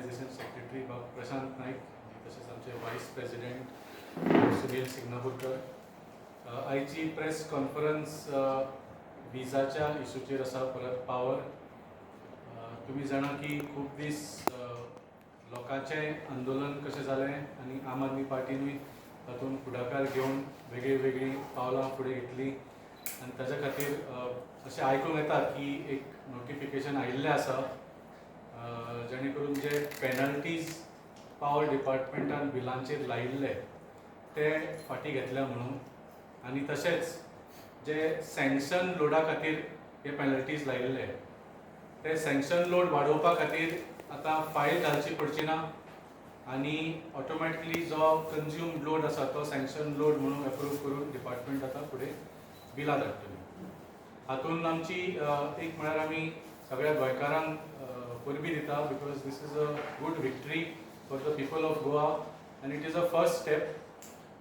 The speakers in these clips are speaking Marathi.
ऑर्गनायझेशन सेक्रेटरी प्रशांत नाईक आणि तसेच आमचे वाईस प्रेसिडेंट सुनील सिग्नापूरकर. आयची प्रेस कॉन्फरन्स विजाच्या इशूचेर आसा परत पावर. तुम्ही जाणा की खूब दीस लोकांचें आंदोलन कशें जालें आनी आम आदमी पार्टीनूय तातूंत फुडाकार घेवन वेगळी वेगळी पावलां फुडें घेतली आनी ताच्या खातीर अशें आयकूंक येता की एक नोटिफिकेशन आयिल्लें आसा जेणे करून जे पेनल्टीज पावर डिपार्टमेंटान बिलांचेर लायिल्ले ते फाटीं घेतल्या म्हणून. आनी तशेंच जे सँक्शन लोडा खातीर हे पेनल्टीज लायिल्ले ते सँक्शन लोड वाडोवपा खातीर आतां फायल घालची पडची ना आनी ऑटोमॅटिकली जो कंज्यूम लोड आसा तो सँक्शन लोड म्हणून एप्रूव करून डिपार्टमेंट आतां फुडें बिलां धाडटली. हातूंत आमची एक म्हळ्यार आमी सगळ्या गोंयकारांक परबी दिता because this is a good victory for the people of Goa आनी it is a first step.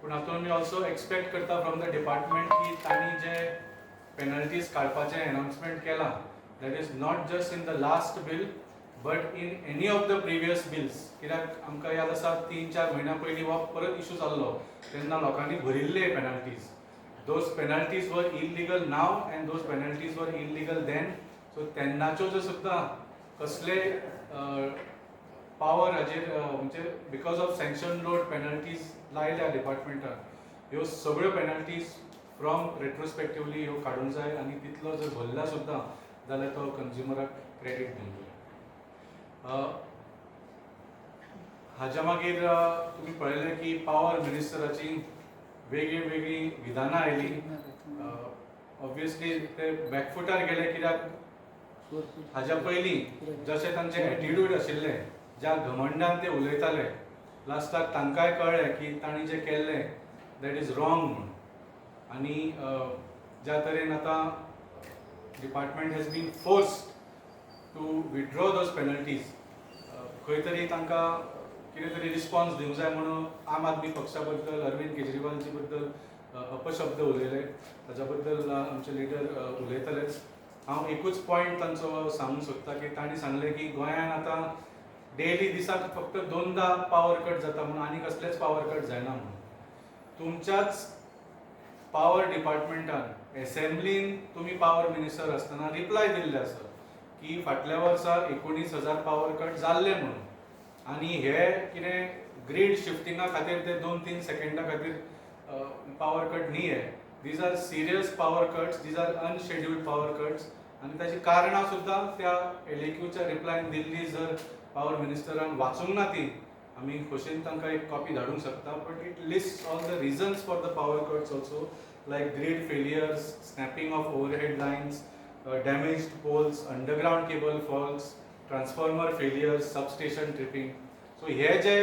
पूण हातूंत आमी ऑल्सो एक्सपेक्ट करता फ्रॉम द डिपार्टमेंट की तांणी जे पेनल्टीज काडपाचें अनाउन्समेंट केलां that is not just in the last bill but in any of the previous bills. कित्याक आमकां याद आसा 3-4 म्हयन्या पयलीं हो परत इशू जाल्लो तेन्ना लोकांनी भरिल्ले पेनल्टीज. दोज पेनल्टीज वर illegal now end those penalties वर इल्लिगल देन. सो तेन्नाच्यो ज्यो सुद्दां कसले पावर हाजेर म्हणजे because of sanction load penalties लायल्या डिपार्टमेंटान ह्यो सगळ्यो पेनल्टीज फ्रॉम रेट्रोस्पेक्टिवली ह्यो काडूंक जाय आनी तितलो जर भरला सुद्दां जाल्यार तो कंज्युमराक क्रेडीट दिवंक जाय. हाच्या मागीर तुमी पळयलें की पावर मिनिस्टराची वेगळी वेगळी विधानां आयली. ऑब्वियसली ते बॅकफुटार गेले कित्याक हाच्या पयलीं जशें तांचें एटिट्यूड आशिल्लें ज्या घमंडान ते उलयताले लास्टाक तांकांय कळ्ळें की तांणी जें केल्लें दॅट इज रॉंग म्हणून. आनी ज्या तरेन आतां department has been forced to withdraw those penalties खंय तरी तांकां कितें तरी रिस्पॉन्स दिवंक जाय म्हणून आम आदमी पक्षा बद्दल अरविंद केजरीवालजी बद्दल अपशब्द उलयले. ताच्या बद्दल आमचे लिडर उलयतलेच. हांव एकूच पॉयंट तांचो सांगूंक सोदतां की तांणी सांगलें की गोंयांत आतां डेली दिसाक फक्त 2दा पावर कट जाता म्हणून आनी कसलेच पावर कट जायना म्हणून. तुमच्याच पावर डिपार्टमेंटान एसेंब्लीन तुमी पावर मिनिस्टर आसतना रिप्लाय दिल्ले आसा की फाटल्या वर्सा 19,000 पावर कट जाल्ले म्हणून. आनी हे कितें ग्रीड शिफ्टिंगा खातीर ते 2-3 सेकंडा खातीर पावर कट न्ही हे. These are serious power cuts, these are unscheduled power cuts आनी ताची कारणां सुद्दां त्या एलएक्यूच्या रिप्लायन दिल्ली. जर पावर मिनिस्टरान वाचूंक ना ती आमी खोशेन तांकां एक कॉपी धाडूंक शकता but it list all the reasons for the power cuts also like grid failures, snapping of overhead lines, damaged poles, underground cable faults, transformer failures, substation tripping. So हे जे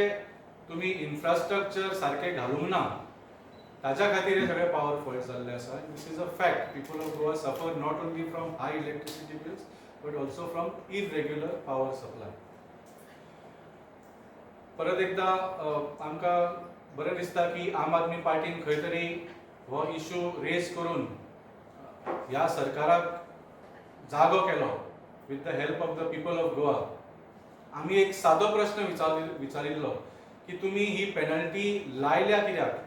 तुमी इन्फ्रास्ट्रक्चर सारकें घालूंक ना ताच्या खातीर हे सगळे पावर फॉल्ट जाल्ले आसा. This is a fact. People of Goa suffer not only from high electricity bills but also from irregular power supply. परत एकदा आमकां बरें दिसता की आम आदमी पार्टीन खंय तरी हो इशू रेज करून ह्या सरकाराक जागो केलो with the help of the people of Goa. आमी एक सादो प्रश्न विचारिल्लो की तुमी ही पेनल्टी लायल्या कित्याक?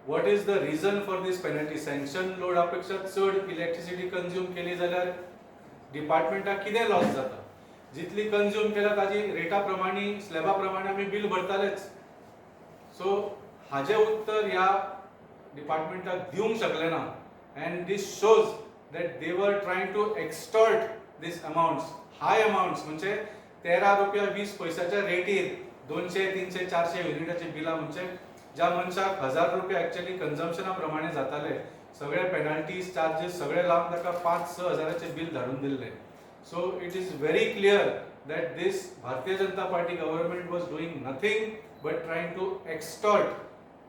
What is the reason for this penalty? Sanction लोडा पेक्षा चड इलेक्ट्रिसिटी कंज्यूम केली जाल्यार डिपार्टमेंटाक कितें लॉस जाता? जितली कंज्यूम केल्या ताजी रेटा प्रमाणे स्लॅबा प्रमाणे आमी बील भरतालेच. सो हाजें उत्तर ह्या डिपार्टमेंटाक दिवंक शकले ना and this shows that they were trying to extort these amounts, high amounts. म्हणजे 13 रुपया 20 पैशाच्या रेटीर 200, 300, 400 युनिटाची बिलां म्हणजे ज्या मनशाक 1000 रुपया एक्चुअली कन्झम्पशना प्रमाणे जाताले सगळे पेनल्टीज चार्जीस सगळे लावन ताका 5-6 हजाराचें बील धाडून दिल्लें. So it is very clear that this Bharatiya Janata Party government was doing nothing but trying to extort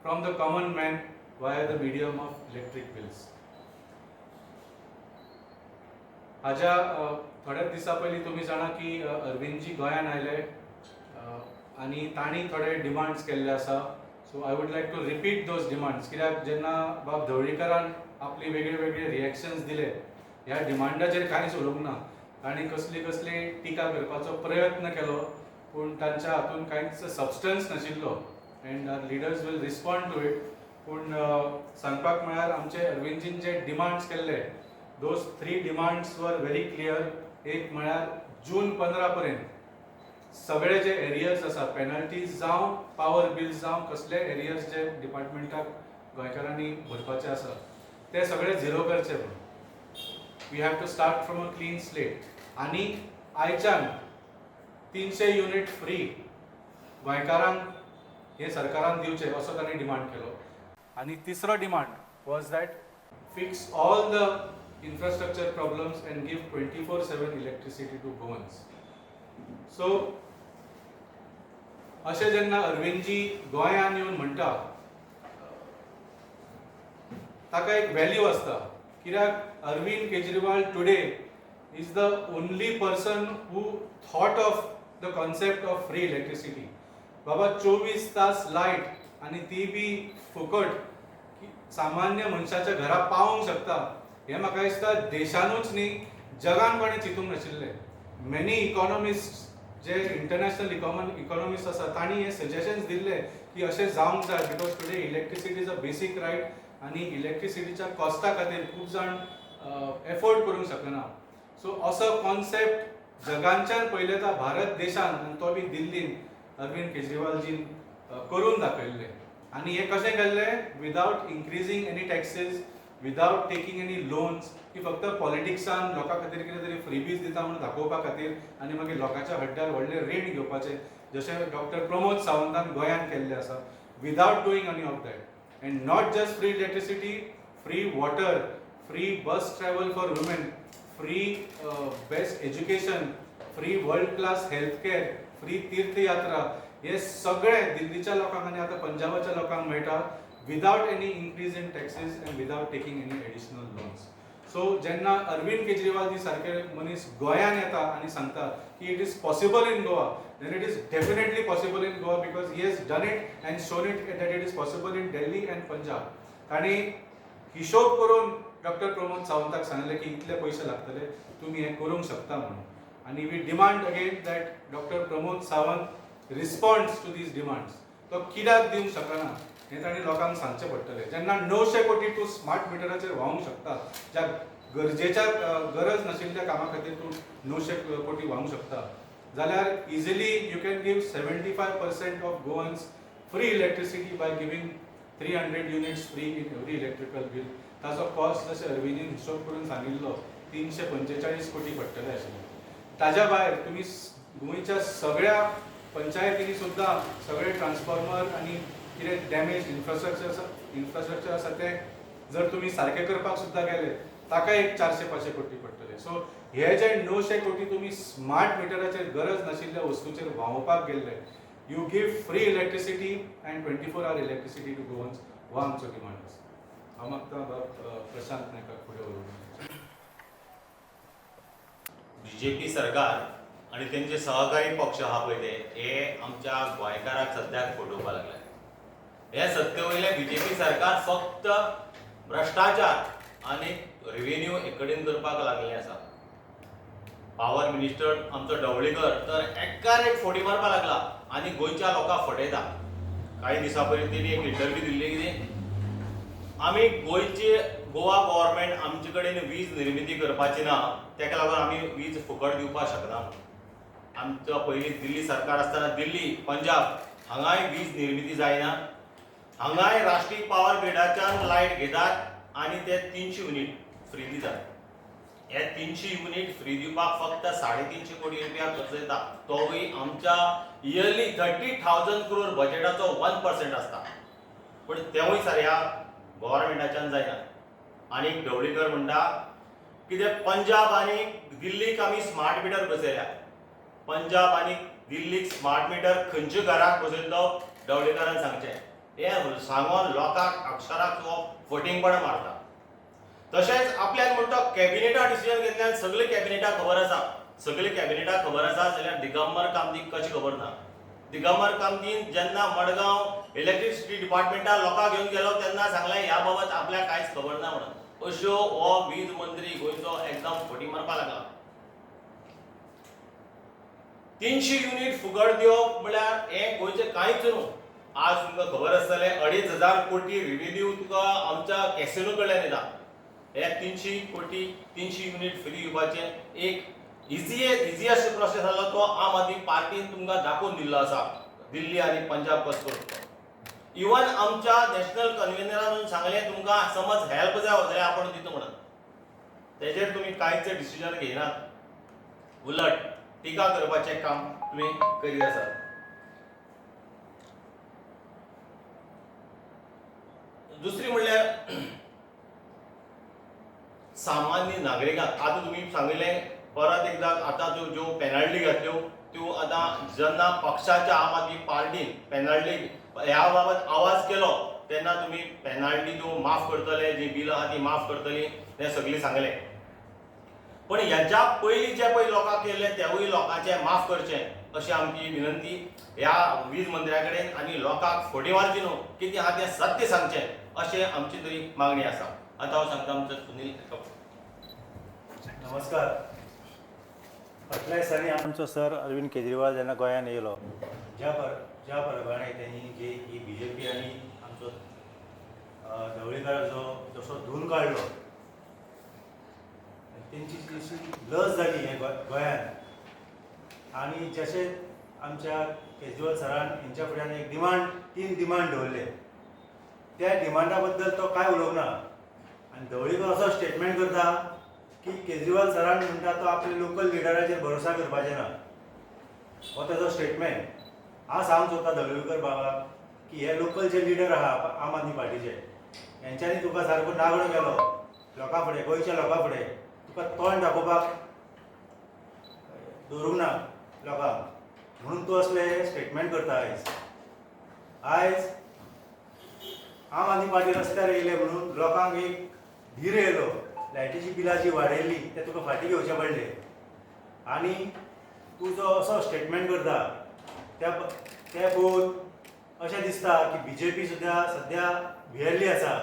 from the common man via the medium of electric bills. हाज्या थोड्याच दिसा पयलीं तुमी जाणा की अरविंदजी गोंयान आयले आनी तांणी थोडे डिमांड्स केल्ले आसा. So I would like to repeat those demands. कित्याक जेन्ना बाब धवळीकरान आपली वेगळे वेगळे रिएक्शन्स दिले ह्या डिमांडाचेर कांयच उलोवंक ना. तांणी कसली कसली टिका करपाचो प्रयत्न केलो पूण तांच्या हातून कांयच सबस्टन्स नाशिल्लो and our leaders will respond to it. पूण सांगपाक म्हळ्यार आमचे अरविंदजीन जे डिमांड्स केल्ले those 3 demands were very clear. एक म्हळ्यार जून 15 पर्यंत सगळे जे एरियर्स आसा पेनल्टीज जावं पावर बिल्स जावं कसले एरियर्स जे डिपार्टमेंटाक गोंयकारांनी भरपाचे आसा ते सगळे झिरो करचे म्हणून. We have to start from a clean slate. आनी आयच्यान 300 युनिट फ्री गोंयकारांक हे सरकारान दिवचे असो तांणी डिमांड केलो. आनी तिसरो demand was that fix all the infrastructure problems and give 24/7 electricity to Goans. So अशें जेन्ना अरविंदजी गोंयान येवन म्हणटा ताका एक व्हॅल्यू आसता. कित्याक Arvind Kejriwal today is the only person who thought of the concept of free electricity. बाबा 24 तास लायट आनी ती बी फुकट सामान्य मनशाच्या घरा पावूंक शकता. हे म्हाका दिसता देशानूच न्ही जगान कोणें चिंतूंक नाशिल्लें. मेनी इकॉनॉमिस्ट जे इंटरनॅशनल इकॉनॉमिस्ट आसा तांणी हे सजेशन्स दिल्ले की अशें जावंक जाय because today electricity is a बेसीक रायट आनी इलेक्ट्रिसिटीच्या कॉस्टा खातीर खूब जाण एफोर्ड करूंक शकना. सो असो कॉन्सेप्ट जगांच्यान पयलेता भारत देशान आनी तो बी दिल्लीन अरविंद केजरीवालजीन करून दाखयल्लें. आनी हे कशें केल्लें without increasing any taxes, without taking any loans, की फक्त पॉलिटिक्सान लोकां खातीर कितें तरी फ्रीबीज दिता म्हणून दाखोवपा खातीर आनी मागीर लोकांच्या हड्ड्यार व्हडले रीण घेवपाचे जशें डॉक्टर प्रमोद सावंतान गोंयांत केल्लें आसा without doing any of that. And not just free electricity, free water, free bus travel for women, free best education, free world class health care, free तीर्थयात्रा, हे सगळें दिल्लीच्या लोकांक आनी आतां पंजाबाच्या लोकांक मेळटा without any increase in taxes and without taking any additional loans. So जेन्ना अरविंद केजरीवाल जी सारखे मनीस गोंयान येता आनी सांगता की it is possible in Goa, then it is definitely possible in Goa because he has done it and shown it that it is possible in Delhi and Punjab. ताणी हिशोब करून डॉक्टर प्रमोद सावंताक सांगले की इतले पयशे लागतले, तुम्ही हे करूंक शकता म्हणून. आनी we demand again that doctor Pramod Sawant responds to these demands. तो कित्याक दिवंक शकना हे ताणी लोकांक सांगचें पडटलें. जेन्ना 900 कोटी तूं स्मार्ट मिटराचेर व्हांवूंक शकता, ज्या गरजेच्या गरज नाशिल्ल्या कामा खातीर तूं 900 कोटी व्हांवूंक शकता, जाल्यार easily you can give 75% of Goans free electricity by giving 300 units free in every electrical bill. ताचो कॉस्ट जशें अरविंदीन हिशोब करून सांगिल्लो 345 कोटी पडटले आशिल्ले. ताज्या भायर तुमी गोंयच्या सगळ्या पंचायतींनी सुद्दां सगळे ट्रान्सफॉर्मर आनी कितें डॅमेज इन्फ्रास्ट्रक्चर आसा ते जर तुम्ही सारखे करपाक सुद्दां गेले ताका एक 400-500 कोटी पडटले. सो हे जे 900 कोटी तुम्ही स्मार्ट मिटराचेर गरज नाशिल्ल्या वस्तूचेर व्हांवपाक गेल्ले, you give free electricity and 24 hour electricity to Goans, हो आमचो डिमांड आसा. हांव मागता प्रशांत नायकाक फुडें व्हरून. बीजेपी सरकार आणि त्यांचे सहकारी पक्ष हा पळय हे आमच्या गोंयकाराक सद्याक फटोवपाक लागला. हे सत्ते वयले बीजेपी सरकार फक्त भ्रष्टाचार आणि रेव्हेन्यू एकडेन करपाक लागले आसा. पावर मिनिस्टर आमचो ढवळीकर तर एकार एक फोडी मारपाक लागला आणि गोंयच्या लोकांक फटयता. काही दिसा पयलीं तेणी एक इंटरव्यू दिल्ली कितें आमी गोवा गव्हर्नमेंट आमचे कडेन वीज निर्मिती करपाची ना, तेका लागून आमी वीज फुकट दिवपाक शकना. आमचो पयलीं दिल्ली सरकार आसतना दिल्ली, पंजाब हांगाय वीज निर्मिती जायना. हांगाय राष्ट्रीय पावर ग्रिडाच्यान लायट घेतात आणि ते 300 युनिट फ्री दितात. हे 300 युनिट फ्री दिवपाक फक्त 350 कोटी रुपया खर्च येता. तोय आमच्या इयरली 30,000 crore बजेटाचो 1% आसता. पण तेवूय साऱ्या गव्हर्नमेंटाच्यान जायना. आणि ढवळीकर म्हणटा कितें पंजाब आणि दिल्लीक आमी स्मार्ट मिटर बसयल्या. पंजाब आणि दिल्लीक स्मार्ट मिटर खंयच्या घराक बसयलो ढवळीकरान सांगचें. हे सांगून लोकांक अक्षराक फटींगपणां मारता. तशेंच आपल्याक म्हणटा कॅबिनेटा डिसिजन घेतल्यान सगळे कॅबिनेटाक खबर आसा. सगळे कॅबिनेटाक खबर आसा जाल्यार दिगंबर कामतीक कशें खबर ना. दिगंबर कामतीन जेन्ना मडगांव इलेक्ट्रिसिटी डिपार्टमेंटान लोकांक घेवन गेलो तेन्ना सांगलें ह्या बाबत आपल्याक कांयच खबर ना म्हणून. अश्यो हो वीज मंत्री गोंयचो एकदम फटी मारपाक लागला. 300 युनिट फुकट दिवप म्हळ्यार हें गोंयचें कांयच न्हू. आज तुमकां खबर आसतलें 2,500 कोटी रेव्हेन्यू तुका आमच्या कॅसिनो कडल्यान येता. हे 300 कोटी 300 युनिट फ्री दिवपाचें एक इजिएस्ट प्रोसेस आसलो तो आम आदमी पार्टीन तुमकां दाखोवन दिल्लो आसा दिल्ली आनी पंजाब कसो करता. इवन आमच्या नॅशनल कन्व्हेनरान सांगलें तुमकां समज हेल्प जाय जाल्यार आपण दिता म्हणून. तेजेर तुमी कांयच डिसिजन घेयनात. उलट टिका करपाचें काम तुमी करीत आसात. दुसरी म्हणल्यार सामान्य नागरिकांक आतां तुमी सांगिल्लें परत एकदा आतां ज्यो पेनल्टी घातल्यो त्यो आतां जेन्ना पक्षाच्या आम आदमी पार्टीन पेनल्टी ह्या बाबत आवाज केलो तेन्ना तुमी पेनल्टी त्यो माफ करतले, जी बिलां आहा ती माफ करतली हें सगळें सांगलें. पण हेच्या पयलीं जे पळय लोकांक केल्ले तेवूय लोकांचें माफ करचें अशी आमची विनंती ह्या वीज मंत्र्या कडेन आनी लोकांक फटी मारची न्हू कितें आहा तें सत्य सांगचें अशें आमची तरी मागणी आसा. आतां हांव सांगता आमचो सुनील कपूर. नमस्कार. फाटल्या दिसांनी आमचो सर अरविंद केजरीवाल जेन्ना गोंयांत येयलो ज्या प्रमाणे त्यांनी जी ही BJP आनी आमचो ढवळीकाराचो जसो धून काडलो तेंची जशी लज जाली हे गोंयांत आनी जशें आमच्या केजरीवाल सरान हेंच्या फुड्यान एक 3 डिमांड दवरले त्या डिमांडा बद्दल तो कांय उलोवंक ना आनी ढवळीकर असो स्टेटमेंट करता की केजरीवाल सरान म्हणटा तो आपल्या लोकल लिडराचेर भरोसा करपाचें ना. हो तेजो स्टेटमेंट. हांव सांगूंक सोदता ढवळीकर बाबाक की हे लोकल जे लिडर आहा आम आदमी पार्टीचे हेंच्यांनी तुका सारको नागडो केलो लोकां फुडें गोंयच्या लोकां फुडें तुका तोंड दाखोवपाक दवरूंक ना लोकांक म्हणून तूं असले स्टेटमेंट करता आयज आम आदमी पार्टी रस्त्यार येयले म्हणून लोकांक एक धीर येयलो लायटीची बिलां जी वाडयल्ली ते तुका फाटीं घेवचे पडले आनी तूं जो असो स्टेटमेंट करता ते पळोवन अशें दिसता की BJP सुद्दां सद्या भियेल्ली आसा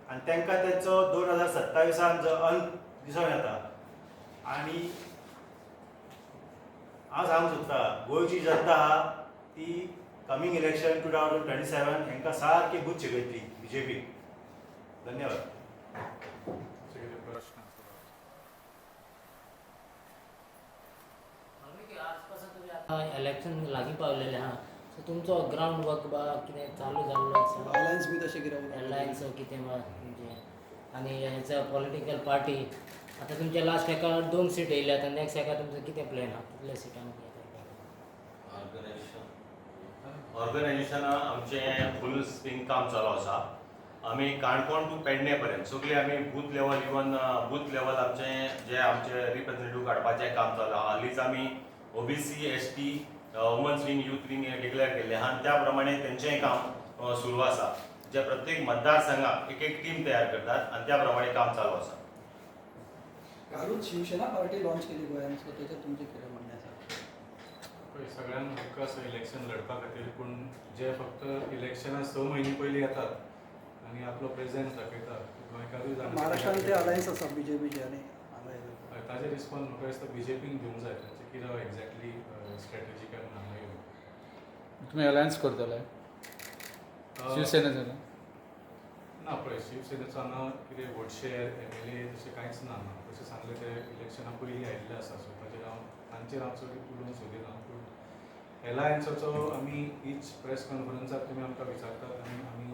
आनी तांकां तेंचो 2027 जो अंत दिसून येता. आनी हांव सांगूंक सोदता गोंयची जनता आहा ती कमिंग इलेक्शन 2027 हांकां सारकी बूथ शिकयतली BJP. धन्यवाद. इलेक्शन लागीं पावलेलें आहा सो तुमचो ग्राउंड वर्क बा कितें चालू जाल्लो आसा अलायन्स बी तशें कितें एलायन्स कितें बा म्हणजे आनी हेचो पॉलिटिकल पार्टी आतां तुमच्या लास्ट हेका 2 सीट येयल्या आतां नेक्स्ट हेका तुमचो कितें प्लॅन आहा कितल्या सिटांक ऑर्गनायझेशन आमचें फूल स्विंग काम चालू आसा. आमी काणकोण टू पेडणे पर्यंत सगळे आमी booth level even booth level आमचे रिप्रेझेंटेटिव्ह काडपाचें काम चालू आहा. हालींच आमी OBC ST women's wing youth wing declare केल्ले आहा आनी त्या प्रमाणे तेंचेंय काम सुरू आसा जे प्रत्येक मतदारसंघाक एक टीम तयार करतात आनी त्या प्रमाणे काम चालू आसा. कालूच शिवसेना पार्टी लॉन्च केली गोंयांत सो तेजेर तुमचें कितें म्हणणें आसा? पळय सगळ्यांक हक्क आसा इलेक्शन लडपा खातीर पूण जे फक्त इलेक्शना 6 म्हयने पयलीं येतात आनी आपलो प्रेझेन्स दाखयतात गोंयकारूय जाणा महाराष्ट्रांत ते अलायन्स आसा BJPचे आनी हांगा ताजे रिस्पॉन्स म्हाका दिसता BJPन दिवंक जाय तांचे कितें एक्झॅक्टली स्ट्रॅटेजी काय म्हणून हांगा येवन तुम्ही अलायन्स करतले शिवसेनेचे ना पळय शिवसेनेचो हांगा कितें वोट शेअर MLA तशें कांयच ना तशें सांगलें ते इलेक्शना पयलीं आयिल्ले आसा सो ताचेर तांचेर हांव चड उलोवंक सोदिना पूण एलायन्साचो आमी ईच प्रेस कॉन्फरन्साक तुमी आमकां विचारतात आनी आमी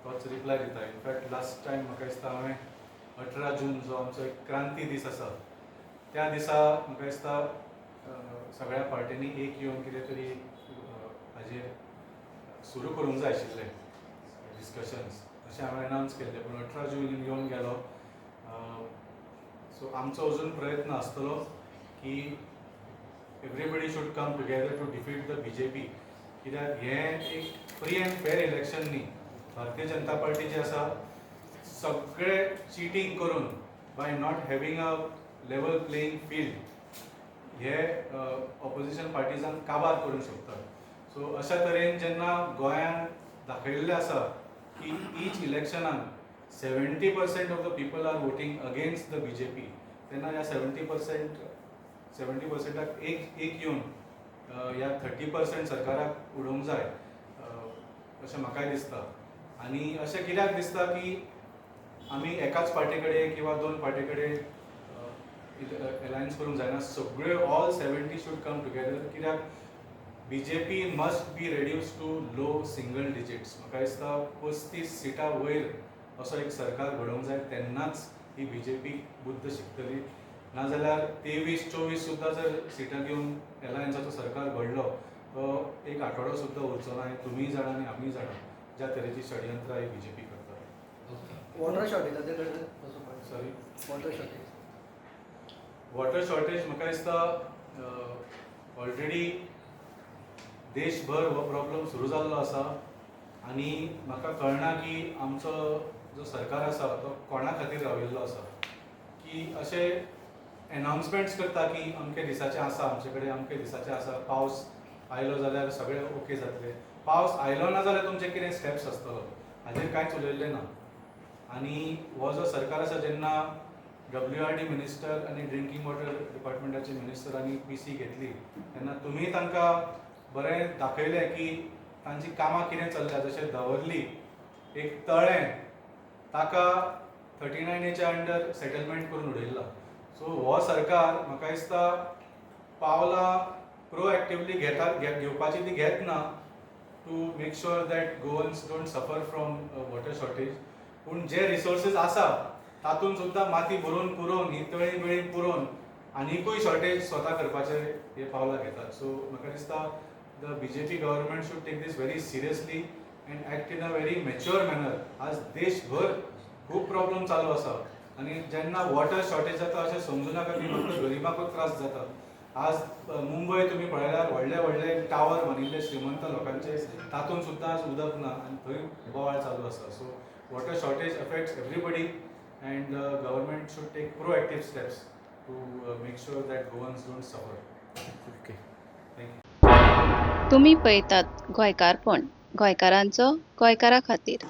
तोच रिप्लाय दिता. इनफॅक्ट लास्ट टायम म्हाका दिसता हांवें 18 जून जो आमचो एक क्रांती दीस आसा त्या दिसा म्हाका दिसता सगळ्या पार्टींनी एक येवन कितें तरी हाजेर सुरू करूंक जाय आशिल्लें डिस्कशन्स अशें हांवें अनावन्स केल्लें पूण 18 जून येवन गेलो. सो आमचो अजून प्रयत्न आसतलो की everybody should come together to defeat the BJP कित्याक हें एक फ्री एंड फेर इलेक्शन न्ही. भारतीय जनता पार्टी जी आसा सगळे चिटींग करून by not having a level playing field हे ऑपोजिशन पार्टीजांक काबार करूंक शकतात. सो अशा तरेन जेन्ना गोंयांत दाखयल्लें आसा की ईच इलेक्शनाक 70% of the people are voting against the BJP तेन्ना ह्या 70%क एक येवन ह्या 30% सरकाराक उडोवंक जाय अशें म्हाकाय दिसता. आनी अशें कित्याक दिसता की आमी एकाच पार्टी कडेन किंवा 2 पार्टी कडेन अलायन्स करूंक जायना. सगळ्यो ऑल 70 शूड कम टुगेदर. कित्याक BJP must be reduce to low single digits. म्हाका दिसता 35 सिटां वयर असो एक सरकार घडोवंक जाय, तेन्नाच ही BJP बुद्ध शिकतली. नाजाल्यार 23-24 सुद्दां जर सिटां घेवन एलायन्साचो सरकार घडलो तो एक आठवडो सुद्दां उरचो ना. तुमीय जाणा आनी आमीय जाणा ज्या तरेची षडयंत्रां ही BJP करता. वॉटर शॉर्टेजाचे कडेन कसो पळयता? Sorry, water shortage. Water shortage म्हाका दिसता ऑलरेडी देशभर हो प्रॉब्लम सुरू जाल्लो आसा. आनी म्हाका कळना की आमचो जो सरकार आसा तो कोणा खातीर राविल्लो आसा. की अशे एनावन्समेंट्स करता की अमके दिसाचें आसा आमचे कडेन, अमके दिसाचें आसा, पावस आयलो जाल्यार सगळें ओके जातलें. पावस आयलो ना जाल्यार तुमचे कितें स्टेप्स आसतलो, हाजेर कांयच उलयल्लें ना. आनी हो जो सरकार आसा, जेन्ना WRD मिनिस्टर आनी ड्रिंकींग वॉटर डिपार्टमेंटाचे मिनिस्टरांनी PC घेतली तेन्ना तुमी तांकां बरें दाखयलें की तांची कामां कितें चल्ल्या. जशें दवर्ली एक तळें ताका 39A अंडर सेटलमेंट करून उडयल्ला. सो हो सरकार म्हाका दिसता पावलां प्रोएक्टिवली घेवपाची ती घेत ना to make sure that Goans don't suffer from water shortage. पूण जे रिसोर्सीस आसा तातूंत सुद्दां माती भरून पुरोवन, ही तळी बिळी पुरोवन आनिकूय शॉर्टेज स्वता करपाचे हे पावलां घेतात. सो म्हाका दिसता the BJP government should take these very seriously and act in a very mature manner. आज देशभर खूब प्रॉब्लम चालू आसा आनी जेन्ना वॉटर शॉर्टेज जाता अशें समजू नाका की फक्त गरिबांकूच त्रास जाता. आज मुंबय तुमी पळयल्यार व्हडले व्हडले टावर बांदिल्ले श्रीमंत लोकांचे, तातूंत सुद्दां आज उदक ना आनी थंय बोवाळ चालू आसा. So water shortage affects everybody and government should take proactive steps to make sure that Goans don't suffer. Okay. Thank you. तुम्ही पळयतात गोंयकारपण, गोंयकारांचो गोंयकारा खातीर.